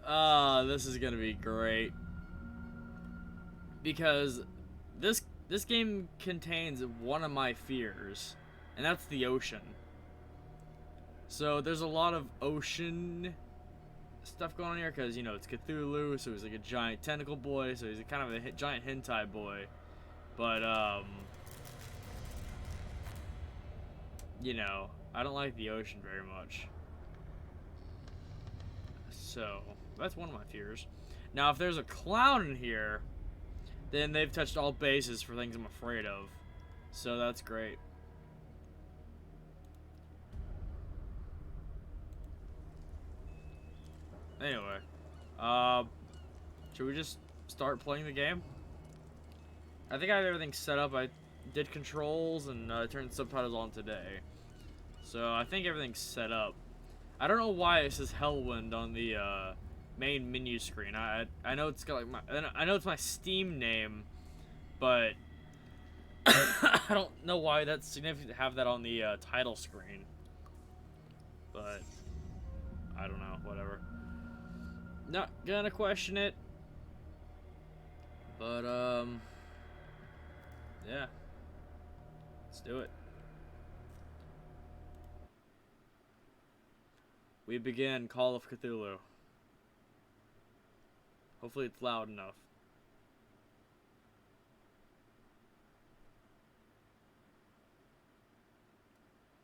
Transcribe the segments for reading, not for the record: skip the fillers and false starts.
This is gonna be great because this game contains one of my fears, and that's the ocean. So there's a lot of ocean stuff going on here because, you know, it's Cthulhu, so he's like a giant tentacle boy, so he's a kind of a giant hentai boy. But you know, I don't like the ocean very much. So that's one of my fears. Now, if there's a clown in here, then they've touched all bases for things I'm afraid of. So that's great. Anyway, should we just start playing the game? I think I have everything set up. I did controls and turned subtitles on today. So I think everything's set up. I don't know why it says Hellwind on the main menu screen. I know it's got like I know it's my Steam name, but I don't know why that's significant to have that on the title screen. But I don't know. Whatever. Not gonna question it. But yeah. Let's do it. We begin Call of Cthulhu. Hopefully it's loud enough.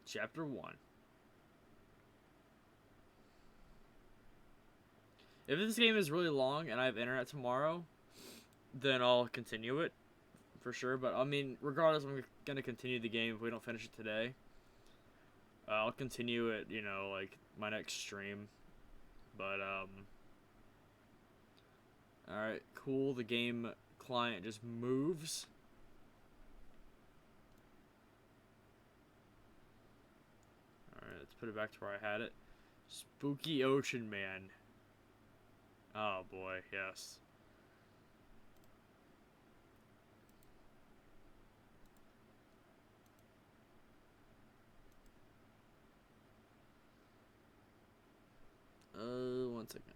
Chapter 1. If this game is really long and I have internet tomorrow, then I'll continue it for sure. But I mean, regardless, I'm gonna continue the game if we don't finish it today. I'll continue it, you know, like my next stream. But alright, cool. The game client just moves. Alright, let's put it back to where I had it. Spooky Ocean Man. Oh boy, yes. One second.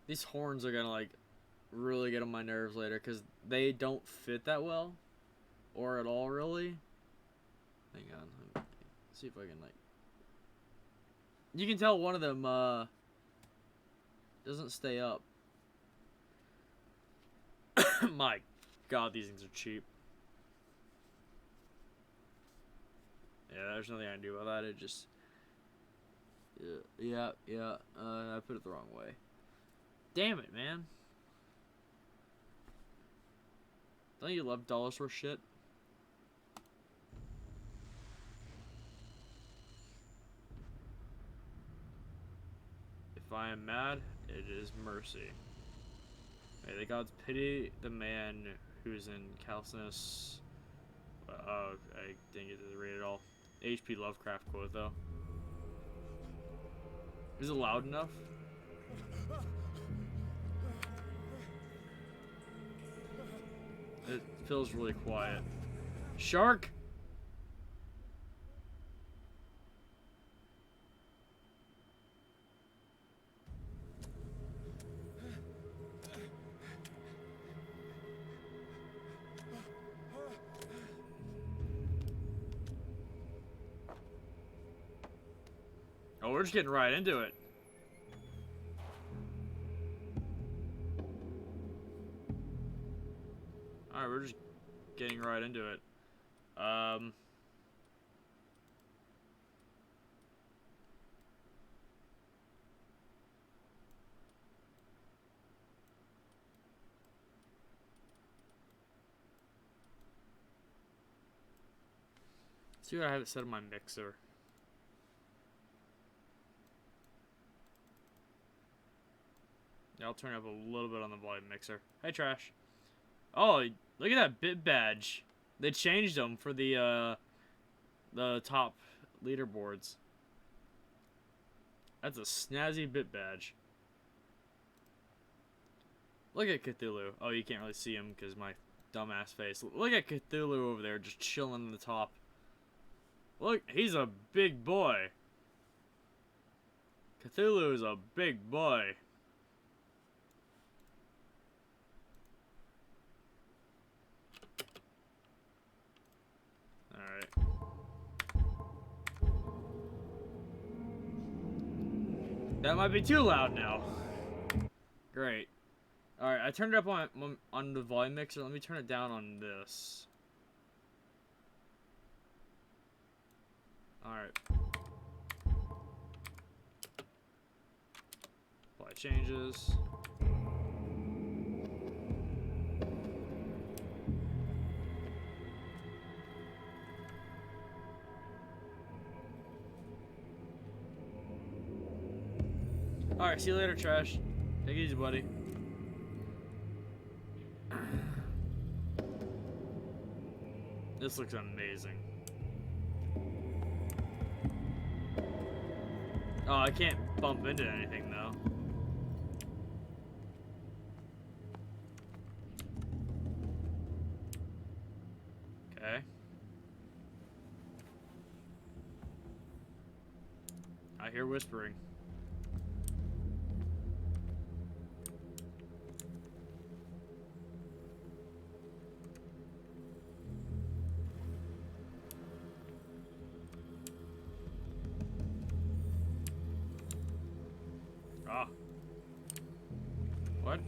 These horns are gonna like really get on my nerves later because they don't fit that well, or at all really. Hang on, let me see if I can like. You can tell one of them doesn't stay up. My God, these things are cheap. Yeah, there's nothing I can do about that. It just, yeah. I put it the wrong way. Damn it, man. Don't you love dollar store shit? If I am mad, it is mercy. May the gods pity the man who's in callousness. I didn't get to read it all. H.P. Lovecraft quote, though. Is it loud enough? It feels really quiet. Shark! Oh, we're just getting right into it. Alright, we're just getting right into it. See what I have it set on my mixer. Yeah, I'll turn up a little bit on the volume mixer. Hey, Trash. Oh, look at that bit badge. They changed them for the top leaderboards. That's a snazzy bit badge. Look at Cthulhu. Oh, you can't really see him because my dumbass face. Look at Cthulhu over there just chilling on the top. Look, he's a big boy. Cthulhu is a big boy. Alright. That might be too loud now. Great. Alright, I turned it up on the volume mixer. Let me turn it down on this. Alright. Apply changes. Alright, see you later, Trash. Take it easy, buddy. This looks amazing. Oh, I can't bump into anything, though. Okay. I hear whispering. Ah. What?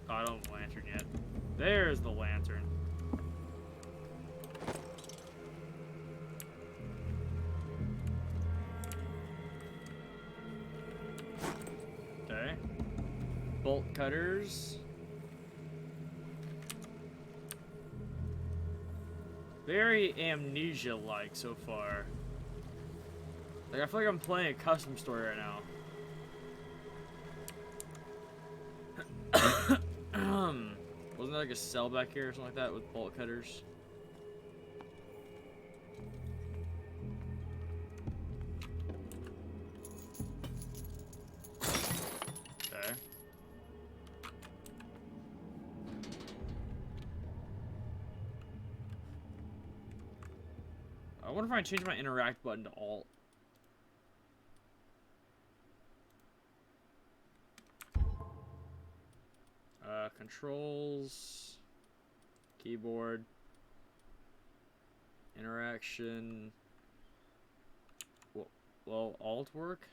Oh, I don't have a lantern yet. There's the lantern. Okay. Bolt cutters. Very amnesia-like so far. Like, I feel like I'm playing a custom story right now. Wasn't there like a cell back here or something like that with bolt cutters? Okay. I wonder if I can change my interact button to alt. Controls, keyboard, interaction. Well, alt work?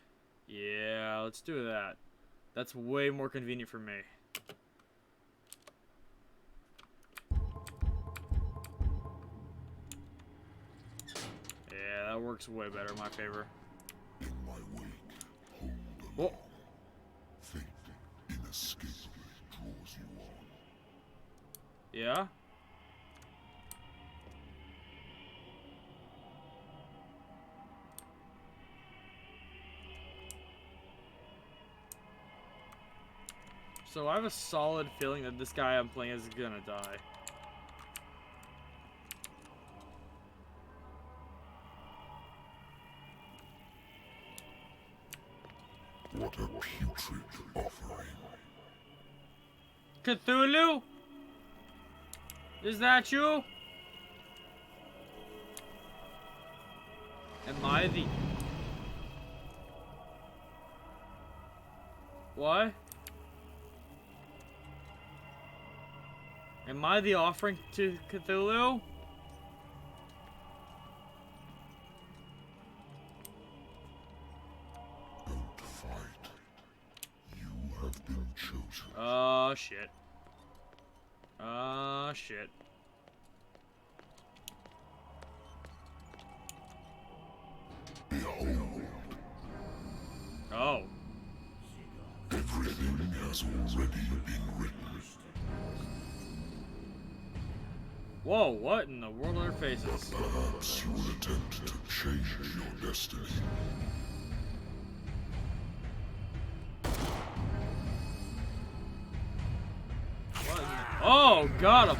Yeah, let's do that. That's way more convenient for me. Yeah, that works way better in my favor. In my wake, hold on. Fate inescapably draws you on. Yeah? So I have a solid feeling that this guy I'm playing is gonna die. What a putrid offering. Cthulhu? Is that you? Am I the... What? Am I the offering to Cthulhu? Don't fight. You have been chosen. Oh, shit. Oh, shit. Behold, Oh. everything has already been written. Whoa, what in the world are their faces? Perhaps you will attempt to change your destiny. What in the... Oh, got him.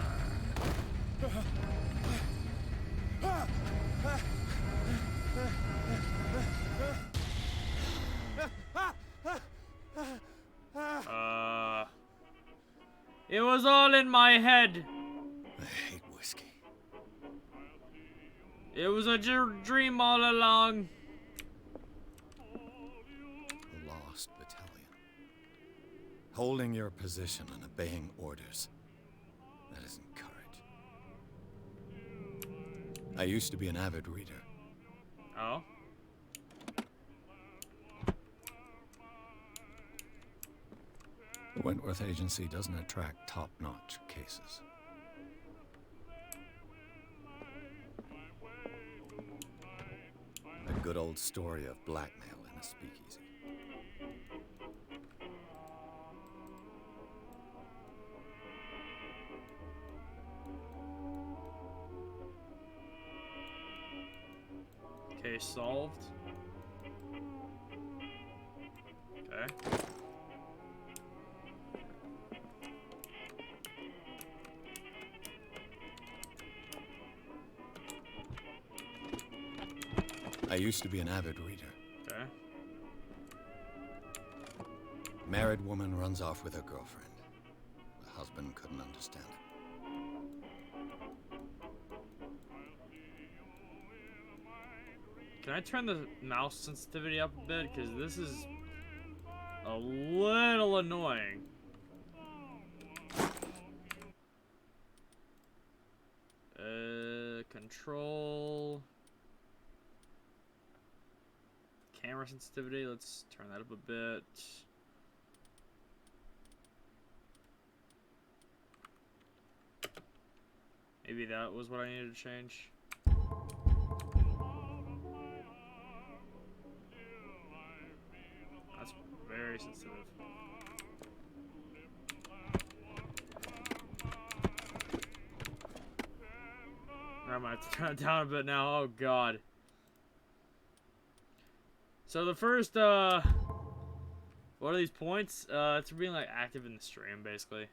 It was all in my head. I hate whiskey. It was a dream all along. Holding your position and obeying orders. That isn't courage. I used to be an avid reader. Oh? The Wentworth Agency doesn't attract top-notch cases. A good old story of blackmail in a speakeasy. Case solved. Okay. I used to be an avid reader. Okay. Married woman runs off with her girlfriend. The husband couldn't understand it. Can I turn the mouse sensitivity up a bit? Because this is a little annoying. Control. Camera sensitivity, let's turn that up a bit. Maybe that was what I needed to change. That's very sensitive. I might have to turn it down a bit now. Oh god. So the first, what are these points? It's for being, like, active in the stream, basically.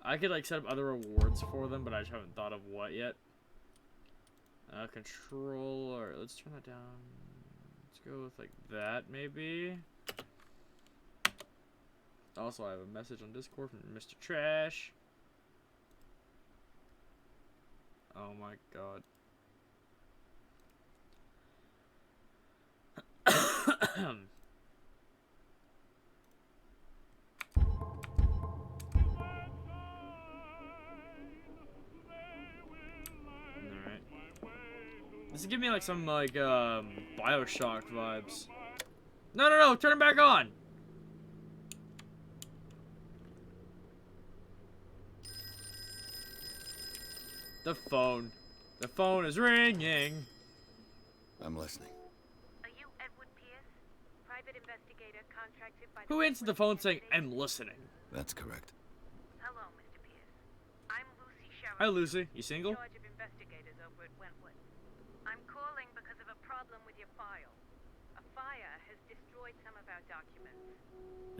I could, like, set up other rewards for them, but I just haven't thought of what yet. Controller, let's turn that down. Let's go with, like, that, maybe. Also, I have a message on Discord from Mr. Trash. Oh my god. Alright. This is giving me like some like BioShock vibes. No, turn it back on. The phone. The phone is ringing. I'm listening. Are you Edward Pierce, private investigator contracted by Who answered the phone saying, "I'm listening"? That's correct. Hello, Mr. Pierce. I'm Lucy Sheriff. Hi, Lucy. You single? In charge of investigators over at Wentworth. I'm calling because of a problem with your file. A fire has destroyed some of our documents.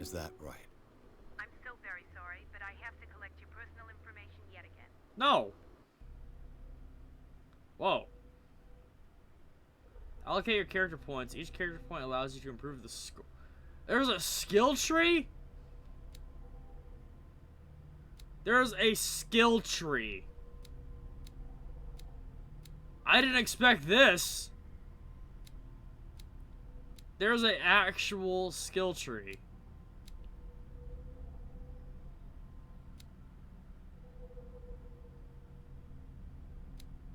Is that right? I'm so very sorry, but I have to collect your personal information yet again. No. Whoa. Allocate your character points. Each character point allows you to improve the score. There's a skill tree? There's a skill tree. I didn't expect this. There's an actual skill tree.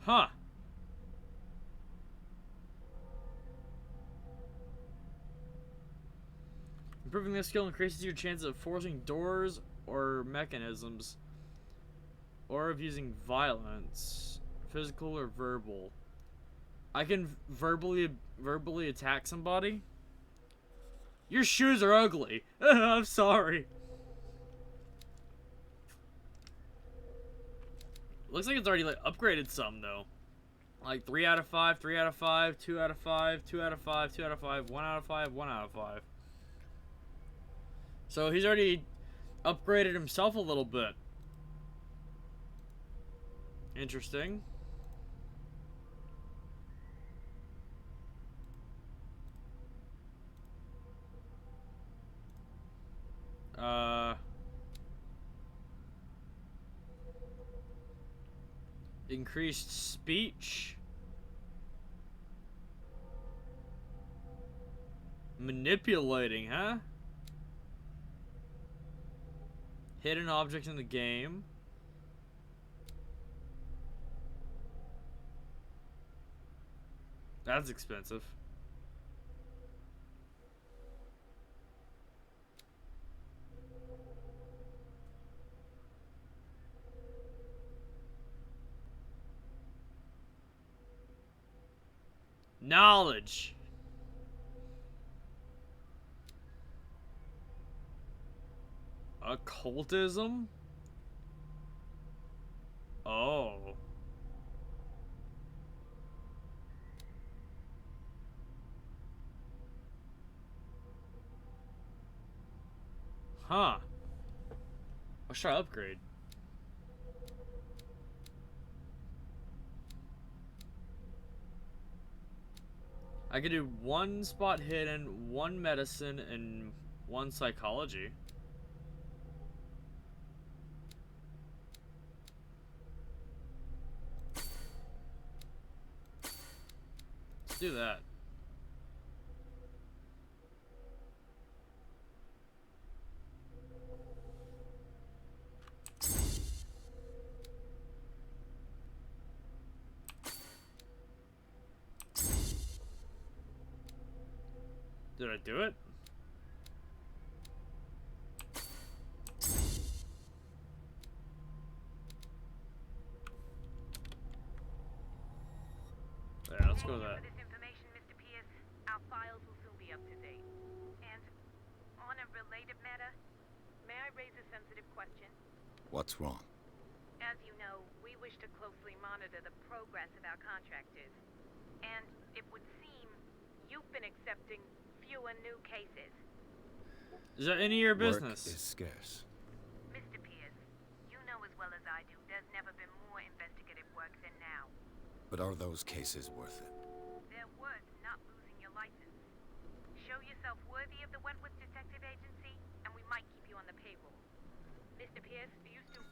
Huh. Improving this skill increases your chances of forcing doors or mechanisms, or of using violence, physical or verbal. I can verbally attack somebody? Your shoes are ugly. I'm sorry. Looks like it's already like upgraded some though. Like 3 out of 5, 3 out of 5, 2 out of 5, 2 out of 5, 2 out of 5, 1 out of 5, 1 out of 5. So he's already upgraded himself a little bit. Interesting. Increased speech. Manipulating, huh? Hidden object in the game. That's expensive. Knowledge. Occultism? Oh. Huh. Let's try upgrade. I could do 1 spot hidden, 1 medicine, and 1 psychology. Let's do that. Did I do it? Yeah, let's go with that. For this information, Mr. Pierce, our files will soon be up to date. And on a related matter, may I raise a sensitive question? What's wrong? As you know, we wish to closely monitor the progress of our contractors. And it would seem you've been accepting fewer new cases. Is that any of your Work business? is scarce. Mr. Pierce, you know as well as I do, there's never been more investigative work than now. But are those cases worth it? They're worth not losing your license. Show yourself worthy of the Wentworth Detective Agency, and we might keep you on the payroll. Mr. Pierce, are you still...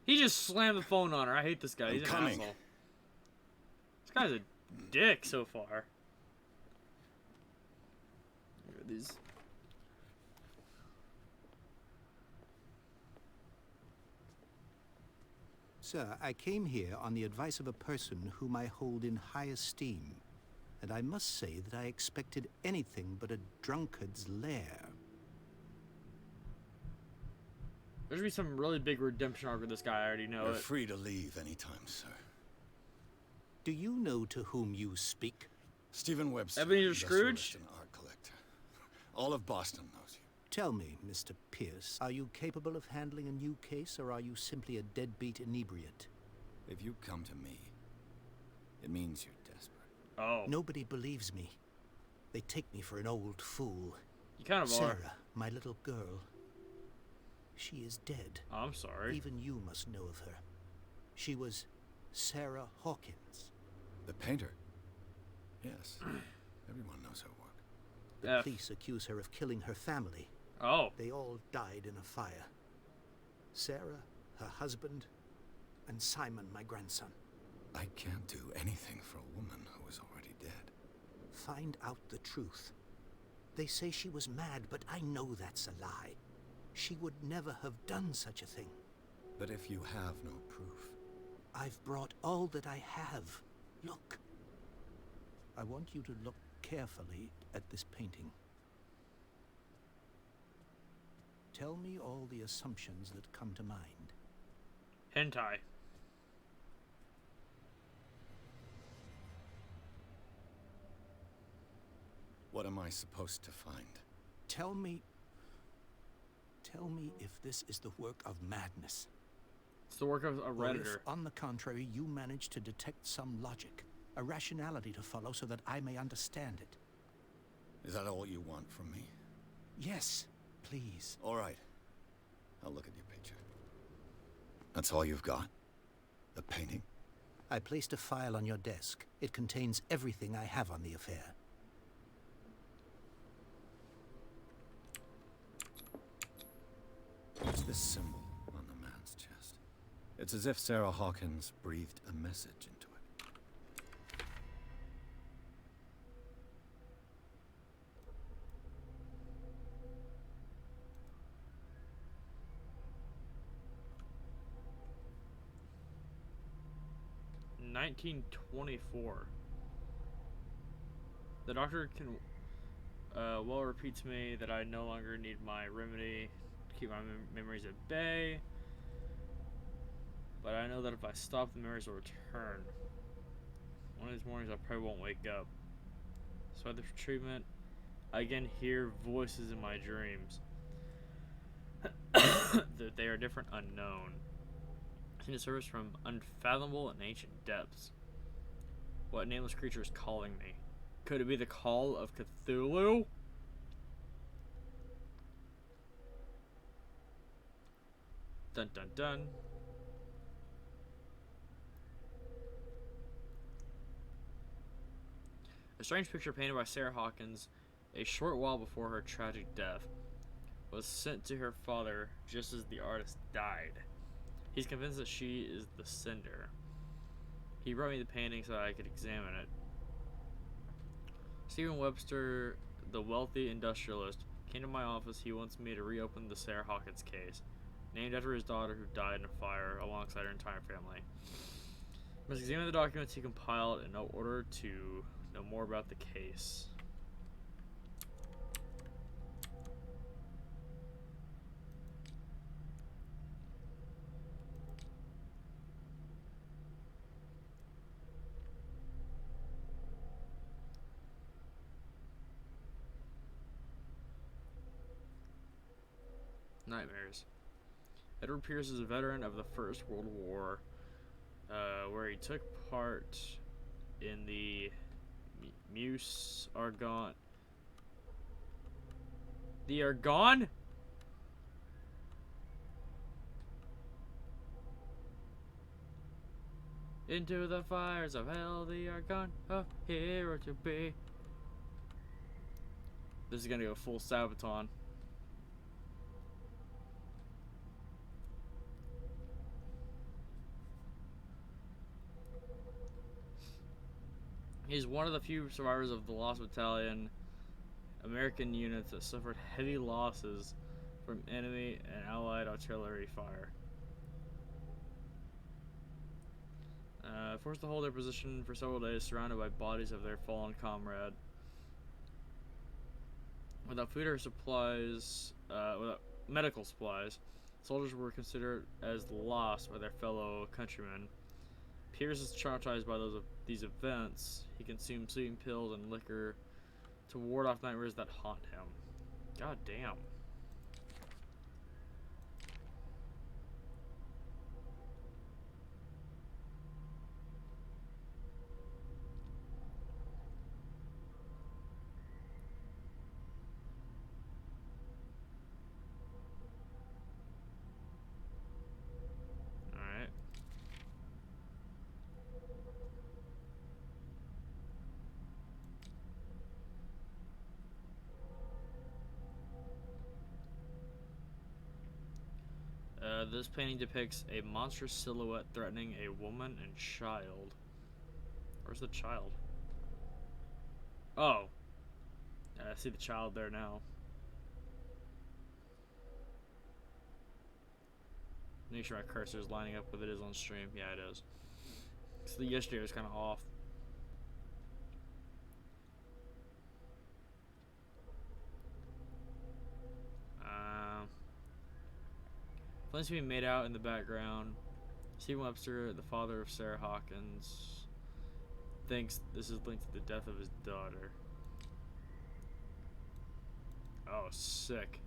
He just slammed the phone on her. I hate this guy. He's an coming. asshole. This guy's a dick so far. Look at these. Sir, I came here on the advice of a person whom I hold in high esteem, and I must say that I expected anything but a drunkard's lair. There should be some really big redemption arc with this guy. I already know You're it. free to leave anytime, sir. Do you know to whom you speak? Stephen Webster, Ebenezer industrialist Scrooge? and art collector. All of Boston knows you. Tell me, Mr. Pierce, are you capable of handling a new case, or are you simply a deadbeat inebriate? If you come to me, it means you're desperate. Oh. Nobody believes me. They take me for an old fool. You kind of are. Sarah, my little girl. She is dead. Oh, I'm sorry. Even you must know of her. She was Sarah Hawkins. The painter? Yes. Everyone knows her work. The F. police accuse her of killing her family. Oh. They all died in a fire. Sarah, her husband, and Simon, my grandson. I can't do anything for a woman who is already dead. Find out the truth. They say she was mad, but I know that's a lie. She would never have done such a thing. But if you have no proof... I've brought all that I have. Look. I want you to look carefully at this painting. Tell me all the assumptions that come to mind. Hentai. What am I supposed to find? Tell me if this is the work of madness. It's the work of a Or if, Redditor. on the contrary, you manage to detect some logic, a rationality to follow so that I may understand it. Is that all you want from me? Yes, please. All right. I'll look at your picture. That's all you've got? The painting? I placed a file on your desk. It contains everything I have on the affair. What's this symbol on the man's chest? It's as if Sarah Hawkins breathed a message into it. 1924. The doctor can well repeat to me that I no longer need my remedy to keep my memories at bay. But I know that if I stop, the memories will return. One of these mornings I probably won't wake up. So after treatment, I again hear voices in my dreams. That they are different, unknown. In a service from unfathomable and ancient depths. What nameless creature is calling me? Could it be the call of Cthulhu? Dun dun dun. A strange picture painted by Sarah Hawkins a short while before her tragic death was sent to her father just as the artist died. He's convinced that she is the sender. He brought me the painting so that I could examine it. Stephen Webster, the wealthy industrialist, came to my office. He wants me to reopen the Sarah Hawkins case, named after his daughter who died in a fire alongside her entire family. I must examine the documents he compiled in order to know more about the case. Nightmares. Edward Pierce is a veteran of the First World War, where he took part in the Meuse Argonne. The Argonne? Into the fires of hell, the Argonne, a hero to be. This is gonna go full Sabaton. He's one of the few survivors of the Lost Battalion American units that suffered heavy losses from enemy and allied artillery fire. Forced to hold their position for several days, surrounded by bodies of their fallen comrade. Without food or supplies, without medical supplies, soldiers were considered as lost by their fellow countrymen. Pierce is traumatized by these events. He consumed sleeping pills and liquor to ward off nightmares that haunt him. God damn. Alright. This painting depicts a monstrous silhouette threatening a woman and child. Where's the child? Oh. I see the child there now. Make sure my cursor is lining up with it is on stream. Yeah, it is. So the yesterday was kind of off. Flames being made out in the background. Stephen Webster, the father of Sarah Hawkins, thinks this is linked to the death of his daughter. Oh, sick.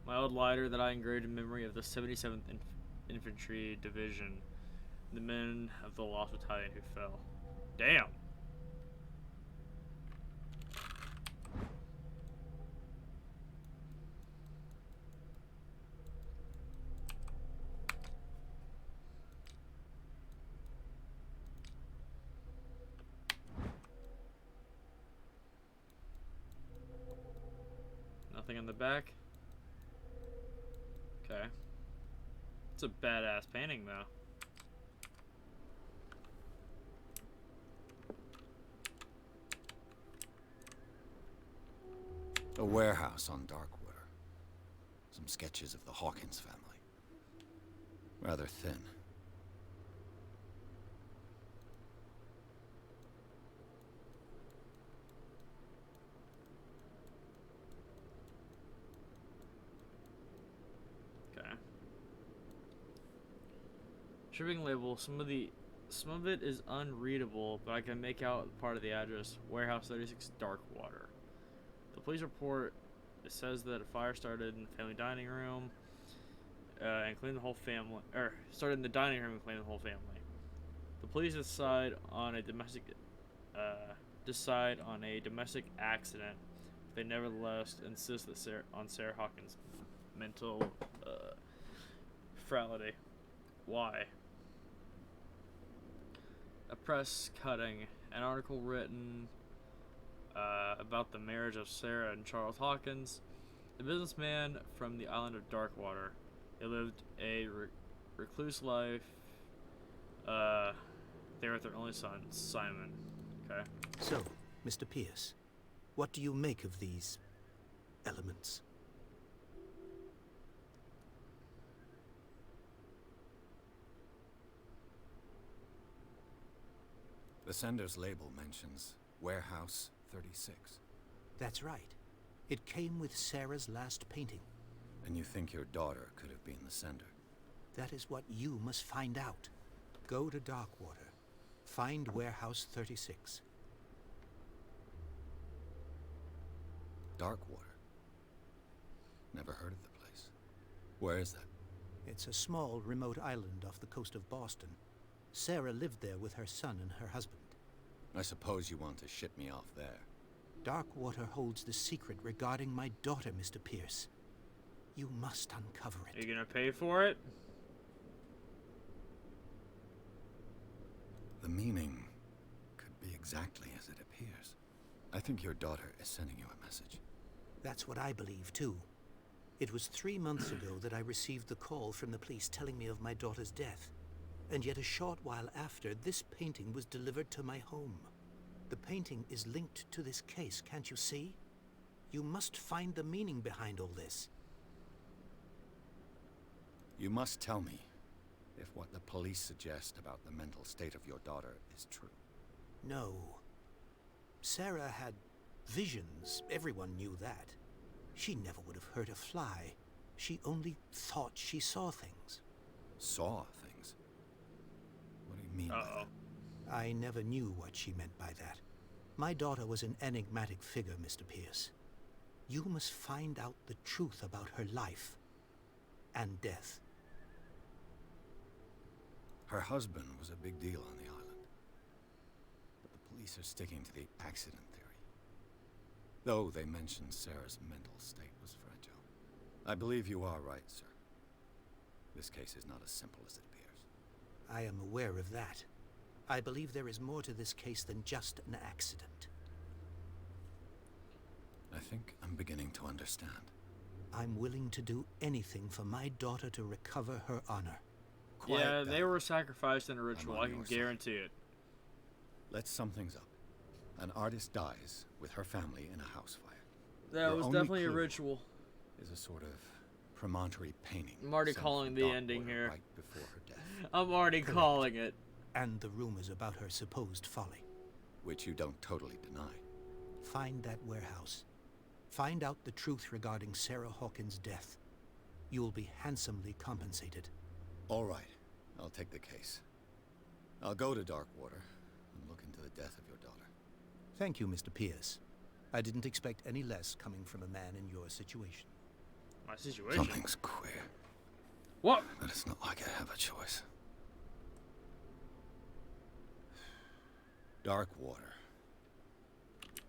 My old lighter that I engraved in memory of the 77th Infantry Division, the men of the Lost Battalion who fell. Damn. Nothing on the back. Okay. It's a badass painting, though. A warehouse on Darkwater. some sketches of the Hawkins family. Rather thin. Okay. Shipping label. Some of it is unreadable, but I can make out part of the address. Warehouse 36, Darkwater. The police report, it says that a fire started in the family dining room, and claimed the whole family, started in the dining room and claimed the whole family. The police decide on a domestic accident. They nevertheless insist that Sarah Hawkins' mental frailty. Why? A press cutting, an article written about the marriage of Sarah and Charles Hawkins, a businessman from the island of Darkwater. They lived a recluse life there with their only son, Simon. Okay. So, Mr. Pierce, what do you make of these elements? The sender's label mentions Warehouse 36. That's right. It came with Sarah's last painting. And you think your daughter could have been the sender? That is what you must find out. Go to Darkwater. Find Warehouse 36. Darkwater? Never heard of the place. Where is that? It's a small, remote island off the coast of Boston. Sarah lived there with her son and her husband. I suppose you want to ship me off there. Darkwater holds the secret regarding my daughter, Mr. Pierce. You must uncover it. Are you gonna pay for it? The meaning could be exactly as it appears. I think your daughter is sending you a message. That's what I believe, too. It was 3 months ago that I received the call from the police telling me of my daughter's death. And yet a short while after, this painting was delivered to my home. The painting is linked to this case, can't you see? You must find the meaning behind all this. You must tell me if what the police suggest about the mental state of your daughter is true. No. Sarah had visions. Everyone knew that. She never would have hurt a fly. She only thought she saw things. Saw things? What do you mean by that? I never knew what she meant by that. My daughter was an enigmatic figure, Mr. Pierce. You must find out the truth about her life and death. Her husband was a big deal on the island. But the police are sticking to the accident theory. Though they mentioned Sarah's mental state was fragile. I believe you are right, sir. This case is not as simple as it appears. I am aware of that. I believe there is more to this case than just an accident. I think I'm beginning to understand. I'm willing to do anything for my daughter to recover her honor. Quiet Yeah, down. they were sacrificed in a ritual. on I can your side. guarantee it. Let's sum things up. An artist dies with her family in a house fire. That Your was only definitely a clue ritual. Is a sort of promontory painting. I'm already sent calling from the Darkwater ending here. Right before her death, I'm already Correct. calling it. And the rumors about her supposed folly. which you don't totally deny. Find that warehouse. Find out the truth regarding Sarah Hawkins' death. You'll be handsomely compensated. All right, I'll take the case. I'll go to Darkwater and look into the death of your daughter. Thank you, Mr. Pierce. I didn't expect any less coming from a man in your situation. My situation. Something's queer, What? but it's not like I have a choice. Darkwater.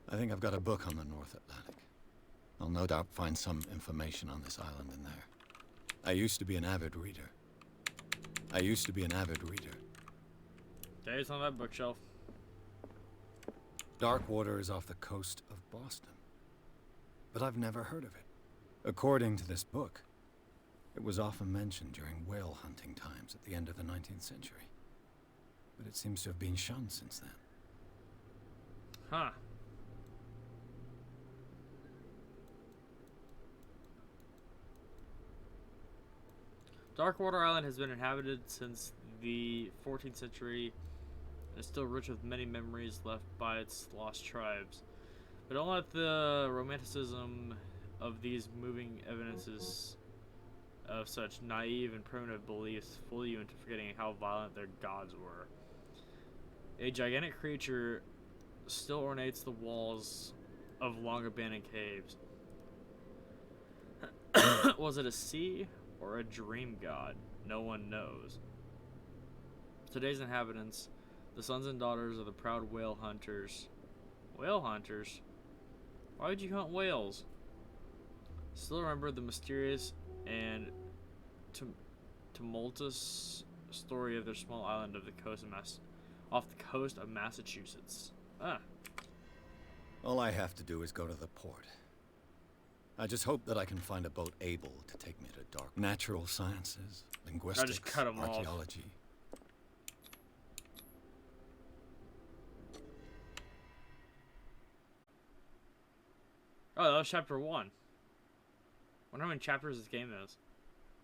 I think I've got a book on the North Atlantic. I'll no doubt find some information on this island in there. I used to be an avid reader. Okay, it's on that bookshelf. Darkwater is off the coast of Boston. But I've never heard of it. According to this book, it was often mentioned during whale hunting times at the end of the 19th century. But it seems to have been shunned since then. Huh. Darkwater Island has been inhabited since the 14th century and is still rich with many memories left by its lost tribes. But don't let the romanticism of these moving evidences of such naive and primitive beliefs fool you into forgetting how violent their gods were. A gigantic creature still ornates the walls of long abandoned caves. Was it a sea or a dream god? No one knows. Today's inhabitants, the sons and daughters of the proud whale hunters. Whale hunters? Why would you hunt whales? Still remember the mysterious and tumultuous story of their small island of the coast of off the coast of Massachusetts. Ah. All I have to do is go to the port. I just hope that I can find a boat able to take me to dark natural sciences, linguistics, cut 'em off. archaeology. Oh, that was chapter 1. I wonder how many chapters this game is.